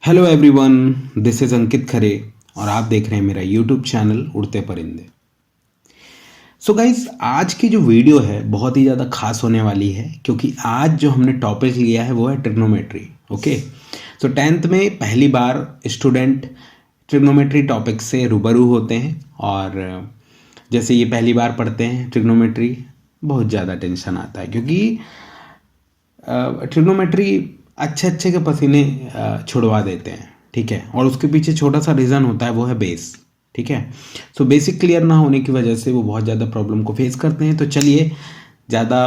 Hello everyone, this is अंकित खरे और आप देख रहे हैं मेरा यूट्यूब चैनल उड़ते परिंदे। सो गाइस, आज की जो वीडियो है बहुत ही ज़्यादा खास होने वाली है क्योंकि आज जो हमने टॉपिक लिया है वो है ट्रिग्नोमेट्री। ओके, सो 10th में पहली बार स्टूडेंट ट्रिग्नोमेट्री टॉपिक से रूबरू होते हैं और जैसे ये पहली बार पढ़ते हैं ट्रिग्नोमेट्री, बहुत ज़्यादा टेंशन आता है क्योंकि ट्रिग्नोमेट्री अच्छे अच्छे के पसीने छुड़वा देते हैं। ठीक है, और उसके पीछे छोटा सा रीज़न होता है, वो है बेस। ठीक है, सो बेसिक क्लियर ना होने की वजह से वो बहुत ज़्यादा प्रॉब्लम को फेस करते हैं। तो चलिए ज़्यादा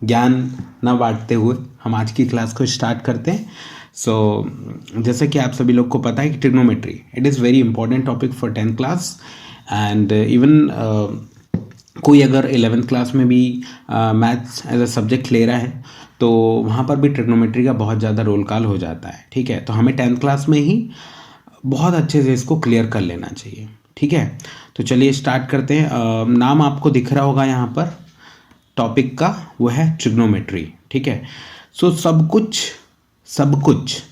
ज्ञान ना बांटते हुए हम आज की क्लास को स्टार्ट करते हैं। सो जैसे कि आप सभी लोग को पता है कि trigonometry it is very important topic for 10th class and even कोई अगर 11th क्लास में भी मैथ्स एज अ सब्जेक्ट ले रहा है तो वहाँ पर भी ट्रिग्नोमेट्री का बहुत ज़्यादा रोल कॉल हो जाता है। ठीक है, तो हमें 10th क्लास में ही बहुत अच्छे से इसको क्लियर कर लेना चाहिए। ठीक है, तो चलिए स्टार्ट करते हैं। नाम आपको दिख रहा होगा यहाँ पर टॉपिक का, वो है ट्रिग्नोमेट्री। ठीक है, सो सब कुछ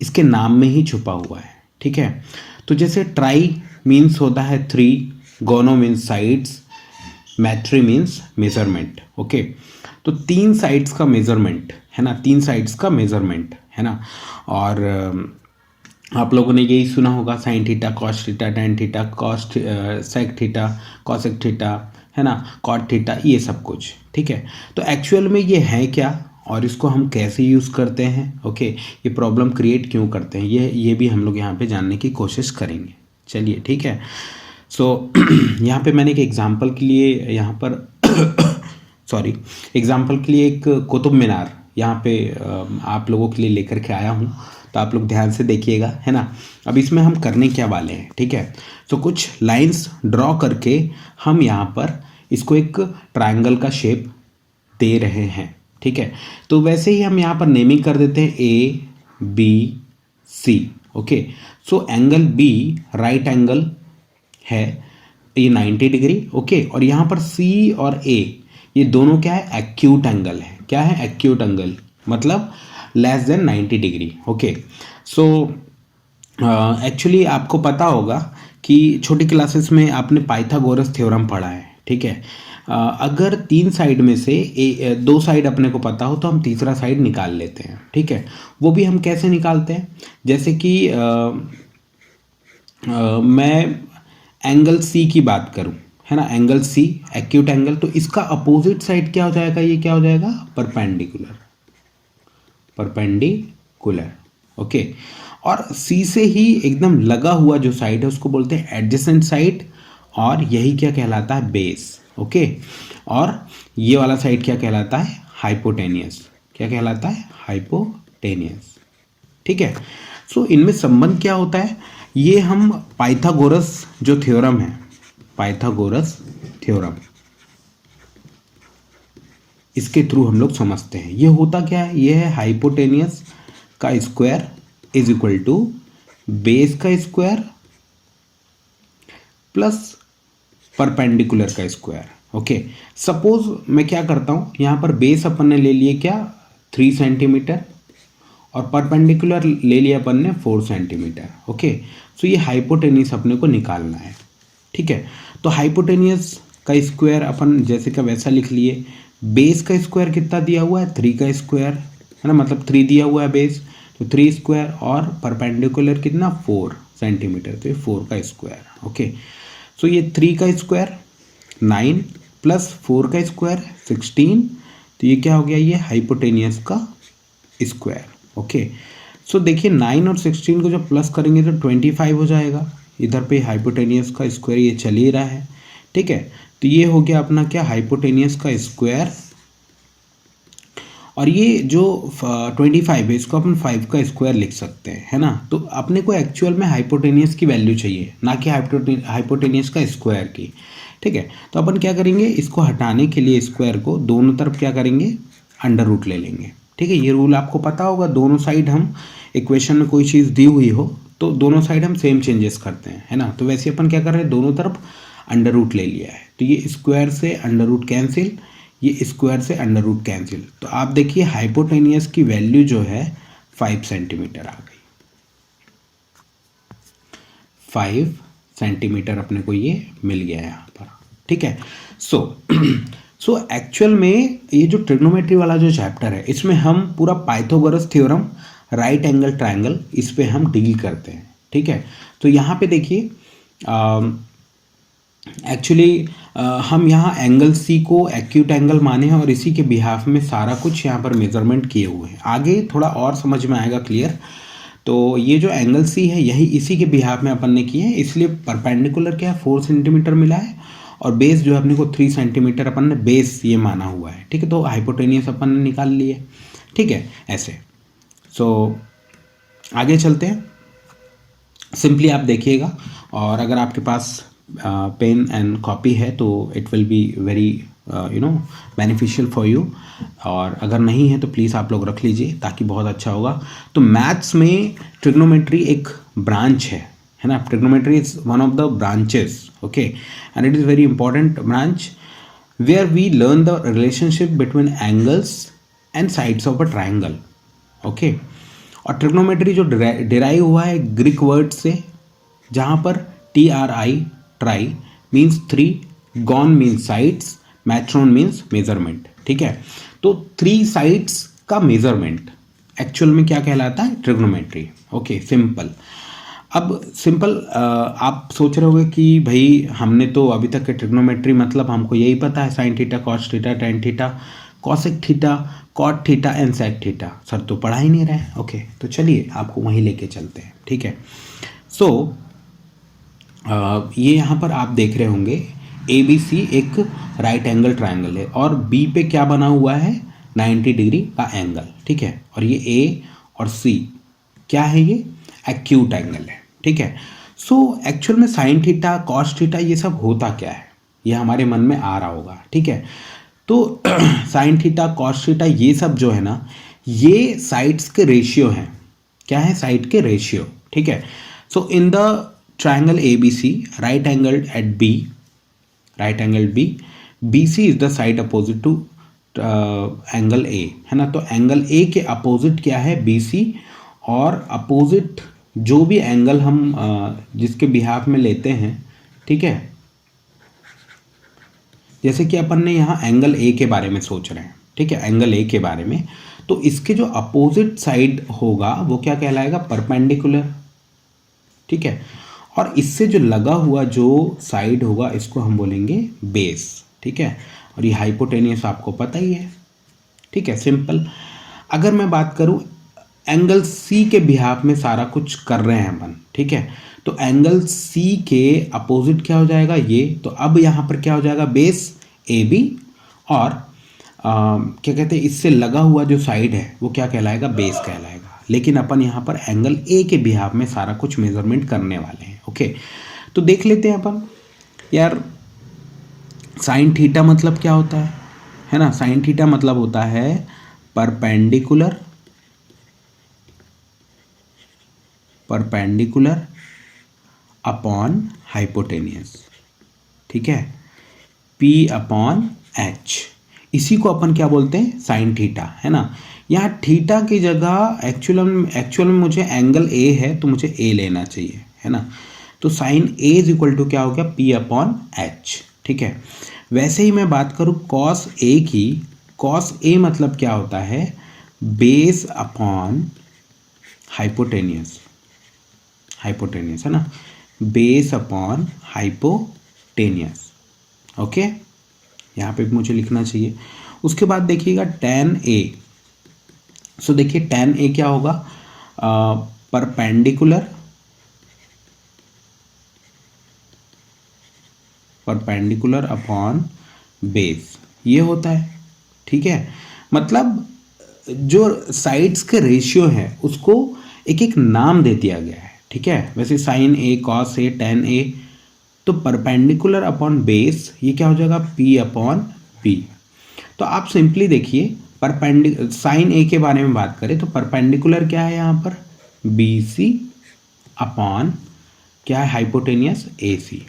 इसके नाम में ही छुपा हुआ है। ठीक है, तो जैसे ट्राई मीन्स होता है 3, gono means sides, metry means measurement. Okay, तो 3 साइड्स का मेजरमेंट है ना, 3 साइड्स का मेजरमेंट है ना। और आप लोगों ने यही सुना होगा sine theta, cos theta, tan theta, cosec theta, cosec theta, है ना, कॉट थीटा, ये सब कुछ। ठीक है, तो एक्चुअल में ये है क्या और इसको हम कैसे यूज़ करते हैं, ओके, ये प्रॉब्लम क्रिएट क्यों करते हैं, ये भी हम लोग यहाँ पे जानने की कोशिश करेंगे। चलिए ठीक है, सो यहाँ पे मैंने एक एग्जांपल के लिए यहाँ पर एग्जांपल के लिए एक कुतुब मीनार यहाँ पे आप लोगों के लिए लेकर के आया हूँ, तो आप लोग ध्यान से देखिएगा, है ना। अब इसमें हम करने क्या वाले हैं, ठीक है, तो कुछ लाइंस ड्रॉ करके हम यहाँ पर इसको एक ट्रायंगल का शेप दे रहे हैं। ठीक है, तो वैसे ही हम यहाँ पर नेमिंग कर देते हैं ABC। Okay, so angle B right angle है, ये 90 डिग्री। ओके, और यहाँ पर C और A ये दोनों क्या है, एक्यूट एंगल है। क्या है, एक्यूट एंगल, मतलब less than 90 degree. Okay, so actually आपको पता होगा कि छोटी क्लासेस में आपने पाइथागोरस थ्योरम पढ़ा है। ठीक है, अगर 3 साइड में से 2 साइड अपने को पता हो तो हम तीसरा साइड निकाल लेते हैं। ठीक है, वो भी हम कैसे निकालते हैं, जैसे कि मैं एंगल C की बात करूं, है ना, एंगल C एक्यूट एंगल, तो इसका अपोजिट साइड क्या हो जाएगा, ये क्या हो जाएगा, परपेंडिकुलर। ओके, और C से ही एकदम लगा हुआ जो साइड है उसको बोलते हैं एडजेसेंट साइड, और यही क्या कहलाता है, बेस। ओके, और ये वाला साइड क्या कहलाता है, हाइपोटेनियस। क्या कहलाता है, हाइपोटेनियस। ठीक है, सो इनमें संबंध क्या होता है, ये हम पाइथागोरस जो थ्योरम है, पाइथागोरस थ्योरम, इसके थ्रू हम लोग समझते हैं। ये होता क्या है, ये है हाइपोटेनियस का square is equal to base का स्क्वायर प्लस परपेंडिकुलर का स्क्वायर। ओके, सपोज मैं क्या करता हूँ, यहाँ पर बेस अपन ने ले लिए क्या, 3 सेंटीमीटर, और परपेंडिकुलर ले लिया अपन ने 4 सेंटीमीटर। ओके, सो ये हाइपोटेनियस अपने को निकालना है। ठीक है, तो हाइपोटेनियस का स्क्वायर अपन जैसे का वैसा लिख लिए, बेस का स्क्वायर कितना दिया हुआ है, 3 का स्क्वायर, है ना, मतलब 3 दिया हुआ है बेस, तो 3 स्क्वायर, और परपेंडिकुलर कितना, 4 सेंटीमीटर, तो ये 4 का स्क्वायर। ओके, सो ये 3 का स्क्वायर 9 प्लस 4 का स्क्वायर 16, तो ये क्या हो गया, ये हाइपोटेनियस का स्क्वायर। ओके, सो देखिए 9 और 16 को जब प्लस करेंगे तो 25 हो जाएगा, इधर पे हाइपोटेनियस का स्क्वायर ये चल ही रहा है। ठीक है, तो ये हो गया अपना क्या, हाइपोटेनियस का स्क्वायर, और ये जो 25 है इसको अपन 5 का स्क्वायर लिख सकते हैं, है ना। तो अपने को एक्चुअल में हाइपोटेनियस की वैल्यू चाहिए, ना कि हाइपोटेनियस का स्क्वायर की। ठीक है, तो अपन क्या करेंगे, इसको हटाने के लिए स्क्वायर को दोनों तरफ क्या करेंगे, अंडर रूट ले लेंगे। ठीक है, ये रूल आपको पता होगा, दोनों साइड हम इक्वेशन में कोई चीज़ दी हुई हो तो दोनों साइड हम सेम चेंजेस करते हैं, है ना। तो वैसे अपन क्या कर रहे हैं, दोनों तरफ अंडर रूट ले लिया है, तो ये स्क्वायर से अंडर रूट कैंसिल, ये स्क्वायर से अंडर रूट कैंसिल, तो आप देखिए हाइपोटेनियस की वैल्यू जो है 5 सेंटीमीटर आ गई। 5 सेंटीमीटर अपने को ये मिल गया है यहाँ पर, ठीक है। सो एक्चुअल में ये जो ट्रिग्नोमेट्री वाला जो चैप्टर है इसमें हम पूरा Pythagoras theorem, right angle triangle, इस पे हम डील करते हैं, ठीक है। तो यहाँ पे देखिए एक्चुअली हम यहाँ एंगल सी को एक्यूट एंगल माने हैं और इसी के बिहाफ में सारा कुछ यहाँ पर मेजरमेंट किए हुए हैं। आगे थोड़ा और समझ में आएगा क्लियर। तो ये जो एंगल सी है यही इसी के बिहाफ में अपन ने किए हैं, इसलिए परपेंडिकुलर क्या है 4 सेंटीमीटर मिला है और बेस जो है अपने को 3 सेंटीमीटर अपन ने बेस ये माना हुआ है, ठीक है। तो हाइपोटेनियस अपन ने निकाल लिए, ठीक है, ऐसे। सो आगे चलते हैं। सिंपली आप देखिएगा, और अगर आपके पास पेन एंड कॉपी है तो it will be very beneficial for you, और अगर नहीं है तो प्लीज़ आप लोग रख लीजिए ताकि बहुत अच्छा होगा। तो मैथ्स में ट्रिग्नोमेट्री एक ब्रांच है ना। Trigonometry is one of the branches, okay, and it is very important branch where we learn the relationship between angles and sides of a triangle, okay. और ट्रिग्नोमेट्री जो डिराइव हुआ है Greek word से, जहाँ पर TRI tri means 3, gon means sides, metron means measurement, ठीक है। तो 3 साइड्स का मेजरमेंट एक्चुअल में क्या कहलाता है? Trigonometry, okay, simple. अब सिंपल आप सोच रहे होंगे कि भाई हमने तो अभी तक के ट्रिग्नोमेट्री मतलब हमको यही पता है, sine theta, cos theta, tan theta, cosec theta, cot theta and sec theta, sir तो पढ़ा ही नहीं रहे, ओके। तो चलिए आपको वहीं लेके चलते हैं, ठीक है। सो ये यहाँ पर आप देख रहे होंगे ABC एक राइट एंगल ट्रायंगल है और B पे क्या बना हुआ है 90 डिग्री का एंगल, ठीक है। और ये A और C क्या है? ये एक्यूट एंगल है, ठीक है। सो एक्चुअल में साइन थीटा, कॉस थीटा ये सब होता क्या है, ये हमारे मन में आ रहा होगा, ठीक है। तो साइन थीटा, कॉस थीटा ये सब जो है ना, ये साइड्स के रेशियो हैं। क्या है? साइड के रेशियो, ठीक है। So in the triangle ABC, right angled at B, right angled B, BC is the side opposite to angle A, है ना। तो एंगल A के अपोजिट क्या है? BC, और अपोजिट जो भी एंगल हम जिसके बिहाफ में लेते हैं, ठीक है। जैसे कि अपन ने यहाँ एंगल A के बारे में सोच रहे हैं, ठीक है, एंगल A के बारे में, तो इसके जो अपोजिट साइड होगा वो क्या कहलाएगा? परपेंडिकुलर, ठीक है। और इससे जो लगा हुआ जो साइड होगा इसको हम बोलेंगे बेस, ठीक है। और ये हाइपोटेनियस आपको पता ही है, ठीक है, सिंपल। अगर मैं बात करूं एंगल C के बिहाफ में सारा कुछ कर रहे हैं अपन, ठीक है। तो एंगल C के अपोजिट क्या हो जाएगा? ये। तो अब यहाँ पर क्या हो जाएगा? बेस AB, और क्या कहते हैं, इससे लगा हुआ जो साइड है वो क्या कहलाएगा? बेस कहलाएगा। लेकिन अपन यहाँ पर एंगल A के बिहाफ में सारा कुछ मेजरमेंट करने वाले हैं, ओके। तो देख लेते हैं अपन यार, साइन थीटा मतलब क्या होता है ना। साइन थीटा मतलब होता है परपेंडिकुलर अपॉन हाइपोटेनियस, ठीक है, P/H। इसी को अपन क्या बोलते हैं? साइन थीटा, है ना। यहाँ थीटा की जगह एक्चुअल में मुझे एंगल A है तो मुझे A लेना चाहिए, है ना। तो sine A is equal to क्या हो गया? P/H, ठीक है। वैसे ही मैं बात करूँ कॉस A की, कॉस A मतलब क्या होता है? बेस अपॉन हाइपोटेनियस, है ना, बेस अपॉन हाइपोटेनियस, ओके। यहाँ पे भी मुझे लिखना चाहिए। उसके बाद देखिएगा tan A। सो देखिए tan A क्या होगा? परपेंडिकुलर अपॉन बेस, ये होता है, ठीक है। मतलब जो साइड्स के रेशियो है उसको एक एक नाम दे दिया गया है, ठीक है। वैसे sine A, cos A, tan A, तो परपेंडिकुलर अपॉन बेस ये क्या हो जाएगा? P/B। तो आप सिंपली देखिए साइन A के बारे में बात करें तो परपेंडिकुलर क्या है यहाँ पर? BC अपॉन क्या है? हाइपोटेनियस AC,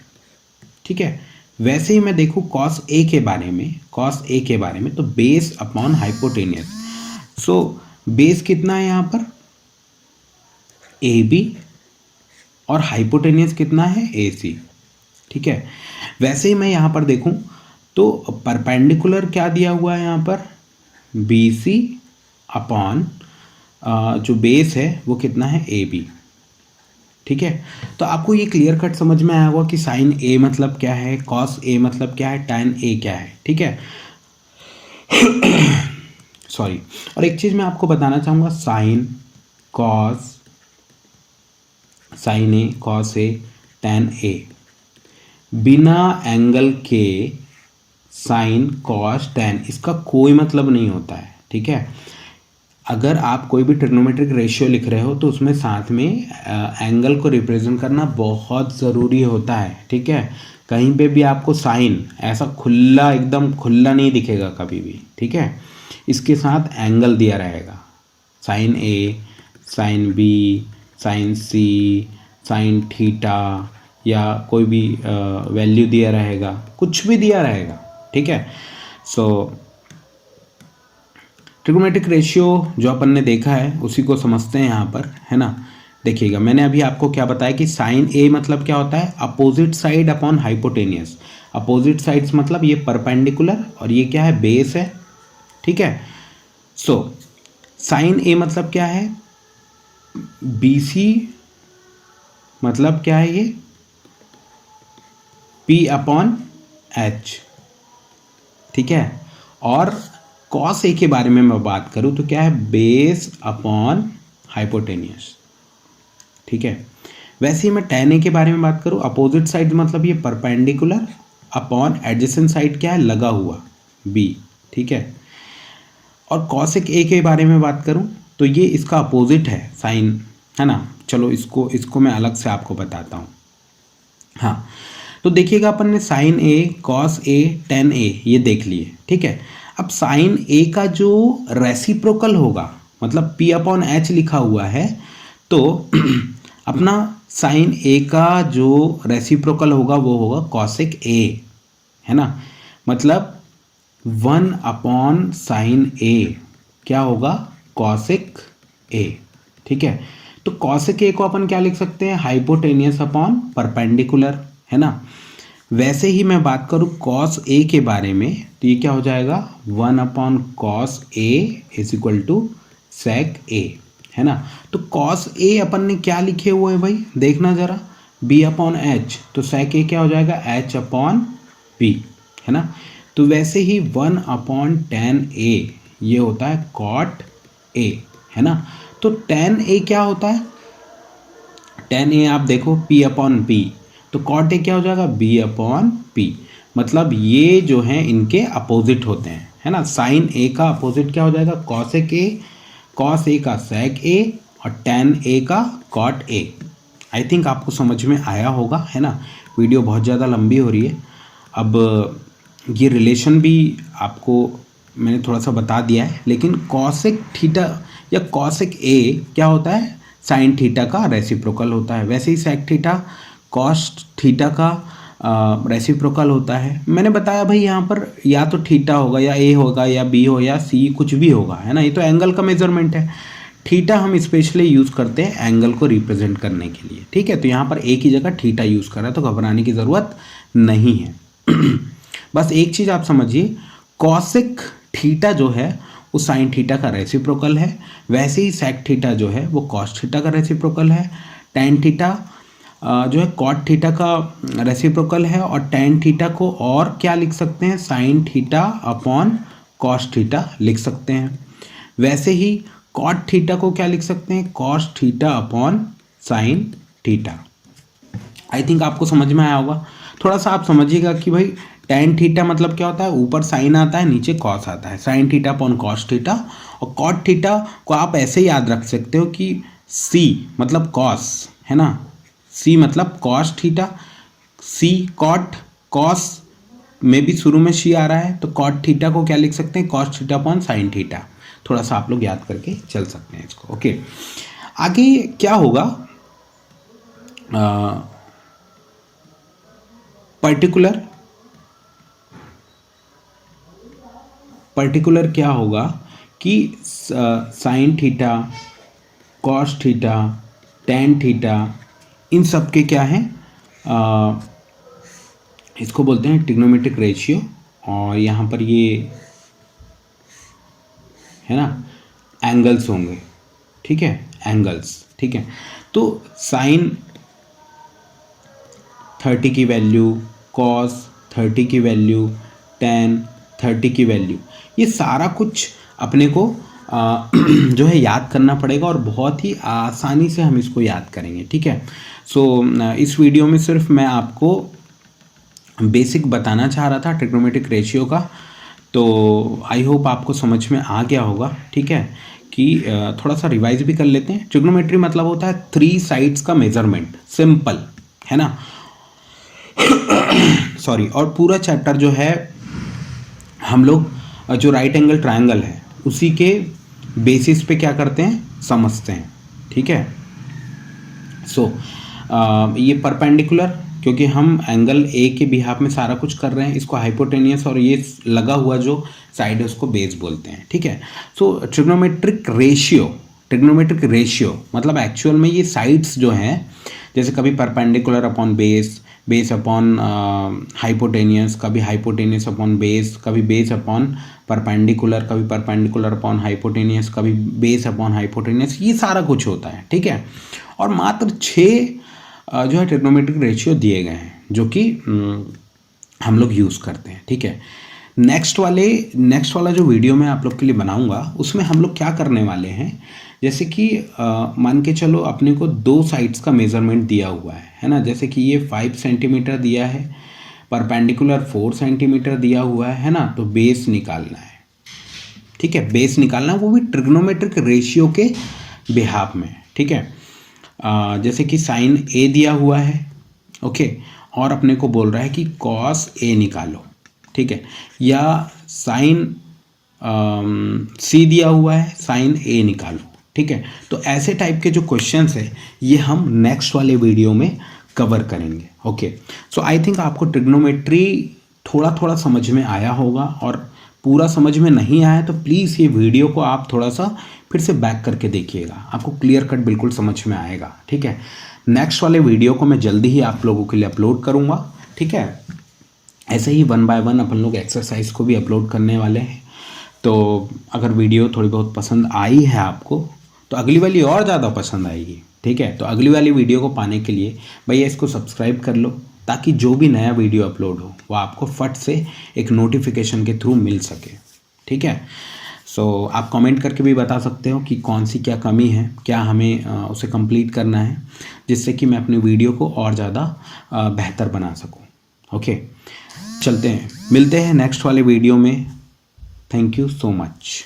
ठीक है। वैसे ही मैं देखूँ कॉस A के बारे में तो base upon hypotenuse. So base कितना है यहाँ पर? AB और हाइपोटेनियस कितना है AC, ठीक है। वैसे ही मैं यहाँ पर देखूँ तो परपेंडिकुलर क्या दिया हुआ है यहाँ पर, BC अपॉन जो बेस है वो कितना है AB, ठीक है। तो आपको ये क्लियर कट समझ में आया होगा कि साइन A मतलब क्या है, कॉस A मतलब क्या है, टैन A क्या है, ठीक है। सॉरी, और एक चीज़ मैं आपको बताना चाहूँगा, sine A cos A tan A, बिना एंगल के साइन कॉस टैन इसका कोई मतलब नहीं होता है, ठीक है। अगर आप कोई भी ट्रिग्नोमेट्रिक रेशियो लिख रहे हो तो उसमें साथ में एंगल को रिप्रेजेंट करना बहुत ज़रूरी होता है, ठीक है। कहीं पे भी आपको साइन ऐसा खुला एकदम खुला नहीं दिखेगा कभी भी, ठीक है। इसके साथ एंगल दिया रहेगा, sine A, sine B, sine C, sine theta, या कोई भी वैल्यू दिया रहेगा, कुछ भी दिया रहेगा, ठीक है। सो ट्रिग्नोमेट्रिक रेशियो जो अपन ने देखा है उसी को समझते हैं यहाँ पर, है ना। देखिएगा, मैंने अभी आपको क्या बताया कि साइन A मतलब क्या होता है, opposite side upon hypotenuse. Opposite sides मतलब ये परपेंडिकुलर और ये क्या है, बेस है, ठीक है। सो साइन A मतलब क्या है, BC मतलब क्या है, ये P अपॉन H, ठीक है। और कॉस A के बारे में मैं बात करूं तो क्या है, बेस अपॉन हाइपोटेनियस, ठीक है। वैसे ही मैं टैन A के बारे में बात करूं, अपोजिट साइड मतलब ये परपेंडिकुलर अपॉन एडजेसेंट साइड क्या है, लगा हुआ B, ठीक है। और कॉसेक A के बारे में बात करूं तो ये इसका अपोजिट है साइन, है ना। चलो इसको मैं अलग से आपको बताता हूँ। हाँ, तो देखिएगा अपन ने sine A, cos A, tan A ये देख लिए, ठीक है। अब साइन A का जो रेसिप्रोकल होगा, मतलब P अपॉन H लिखा हुआ है, तो अपना साइन A का जो रेसिप्रोकल होगा वो होगा कॉसेक A, है ना। मतलब 1 अपॉन साइन A क्या होगा, कॉसेक A, ठीक है। तो कॉसेक A को अपन क्या लिख सकते हैं, हाइपोटेनियस अपॉन परपेंडिकुलर, है ना। वैसे ही मैं बात करूँ कॉस A के बारे में तो ये क्या हो जाएगा, 1 upon cos A is equal to sec A, है ना। तो कॉस A अपन ने क्या लिखे हुए हैं भाई, देखना जरा, B अपॉन H, तो सेक A क्या हो जाएगा, H अपॉन B, है ना। तो वैसे ही 1 अपॉन टैन A ये होता है कॉट A, है ना। तो टैन A क्या होता है, टैन A आप देखो P अपॉन P, तो कॉट A क्या हो जाएगा, B अपॉन P। मतलब ये जो हैं इनके अपोजिट होते हैं, है ना। साइन A का अपोजिट क्या हो जाएगा, कॉसेक A, कॉस A का सेक A, और टैन A का कॉट A। आई थिंक आपको समझ में आया होगा, है ना। वीडियो बहुत ज़्यादा लंबी हो रही है। अब ये रिलेशन भी आपको मैंने थोड़ा सा बता दिया है, लेकिन कॉसेक थीटा या कॉसेक A क्या होता है, साइन थीटा का रेसिप्रोकल होता है। वैसे ही सेक थीटा कॉस थीटा का रेसिप्रोकल होता है। मैंने बताया भाई यहाँ पर या तो थीटा होगा या A होगा या B हो या C, कुछ भी होगा, है ना। ये तो एंगल का मेजरमेंट है। थीटा हम स्पेशली यूज़ करते हैं एंगल को रिप्रेजेंट करने के लिए, ठीक है। तो यहाँ पर A की जगह थीटा यूज़ कर रहा है, तो घबराने की ज़रूरत नहीं है। बस एक चीज़ आप समझिए, कॉसेक थीटा जो है वो साइन थीटा का रेसिप्रोकल है, वैसे ही सेक थीटा जो है वो कॉस थीटा का रेसिप्रोकल है। टैन थीटा जो है कॉट थीटा का रेसिप्रोकल है, और टैन थीटा को और क्या लिख सकते हैं, sine theta upon cos theta लिख सकते हैं। वैसे ही कॉट थीटा को क्या लिख सकते हैं, cos theta upon sine theta. I think आपको समझ में आया होगा। थोड़ा सा आप समझिएगा कि भाई टैन थीटा मतलब क्या होता है, ऊपर साइन आता है नीचे कॉस आता है, sine theta upon cos theta. और कॉट थीटा को आप ऐसे याद रख सकते हो कि सी मतलब कॉस, है ना, सी मतलब कॉस थीटा, सी कॉट, कॉस में भी शुरू में सी आ रहा है, तो कॉट थीटा को क्या लिख सकते हैं, cos theta upon sine theta. थोड़ा सा आप लोग याद करके चल सकते हैं इसको, ओके। आगे क्या होगा, पर्टिकुलर क्या होगा कि sine theta, cos theta, tan theta इन सब के क्या हैं, इसको बोलते हैं ट्रिग्नोमेट्रिक रेशियो। और यहाँ पर ये है ना एंगल्स होंगे, ठीक है, एंगल्स, ठीक है। तो साइन 30 की वैल्यू, कॉस 30 की वैल्यू, टेन 30 की वैल्यू, ये सारा कुछ अपने को जो है याद करना पड़ेगा और बहुत ही आसानी से हम इसको याद करेंगे, ठीक है। सो इस वीडियो में सिर्फ मैं आपको बेसिक बताना चाह रहा था ट्रिग्नोमेट्रिक रेशियो का, तो आई होप आपको समझ में आ गया होगा, ठीक है। कि थोड़ा सा रिवाइज भी कर लेते हैं। ट्रिग्नोमेट्री मतलब होता है 3 साइड्स का मेजरमेंट, सिंपल है ना सॉरी। और पूरा चैप्टर जो है हम लोग जो राइट एंगल ट्रायंगल है उसी के बेसिस पे क्या करते हैं, समझते हैं, ठीक है। सो ये परपेंडिकुलर, क्योंकि हम एंगल ए के बिहाफ में सारा कुछ कर रहे हैं, इसको हाइपोटेनियस, और ये लगा हुआ जो साइड है उसको बेस बोलते हैं, ठीक है। सो ट्रिग्नोमेट्रिक रेशियो मतलब एक्चुअल में ये साइड्स जो हैं, जैसे कभी perpendicular upon base, base upon hypotenuse, कभी हाइपोटेनियस अपॉन बेस, कभी बेस अपॉन परपेंडिकुलर, कभी परपेंडिकुलर अपॉन हाइपोटेनियस, कभी बेस अपॉन हाइपोटेनियस, ये सारा कुछ होता है, ठीक है। और मात्र 6 जो है ट्रिग्नोमेट्रिक रेशियो दिए गए हैं जो कि हम लोग यूज़ करते हैं, ठीक है। नेक्स्ट वाला जो वीडियो मैं आप लोग के लिए बनाऊंगा उसमें हम लोग क्या करने वाले हैं, जैसे कि मान के चलो अपने को 2 साइड्स का मेज़रमेंट दिया हुआ है ना, जैसे कि ये 5 सेंटीमीटर दिया है, परपेंडिकुलर 4 सेंटीमीटर दिया हुआ है ना, तो बेस निकालना है, ठीक है, बेस निकालना, वो भी ट्रिग्नोमेट्रिक रेशियो के बिहाफ में, ठीक है। जैसे कि साइन ए दिया हुआ है, ओके, और अपने को बोल रहा है कि कॉस ए निकालो, ठीक है, या साइन सी दिया हुआ है, साइन ए निकालो, ठीक है। तो ऐसे टाइप के जो क्वेश्चंस है ये हम नेक्स्ट वाले वीडियो में कवर करेंगे, ओके। सो आई थिंक आपको ट्रिग्नोमेट्री थोड़ा थोड़ा समझ में आया होगा, और पूरा समझ में नहीं आया तो प्लीज़ ये वीडियो को आप थोड़ा सा फिर से बैक करके देखिएगा, आपको क्लियर कट बिल्कुल समझ में आएगा, ठीक है। नेक्स्ट वाले वीडियो को मैं जल्दी ही आप लोगों के लिए अपलोड करूँगा, ठीक है। ऐसे ही 1 बाय 1 अपन लोग एक्सरसाइज को भी अपलोड करने वाले हैं। तो अगर वीडियो थोड़ी बहुत पसंद आई है आपको तो अगली वाली और ज़्यादा पसंद आएगी, ठीक है। तो अगली वाली वीडियो को पाने के लिए भैया इसको सब्सक्राइब कर लो, ताकि जो भी नया वीडियो अपलोड हो वो आपको फट से एक नोटिफिकेशन के थ्रू मिल सके, ठीक है। सो आप कमेंट करके भी बता सकते हो कि कौन सी क्या कमी है, क्या हमें उसे कंप्लीट करना है, जिससे कि मैं अपनी वीडियो को और ज़्यादा बेहतर बना सकूं, ओके। चलते हैं, मिलते हैं नेक्स्ट वाले वीडियो में। Thank you so much.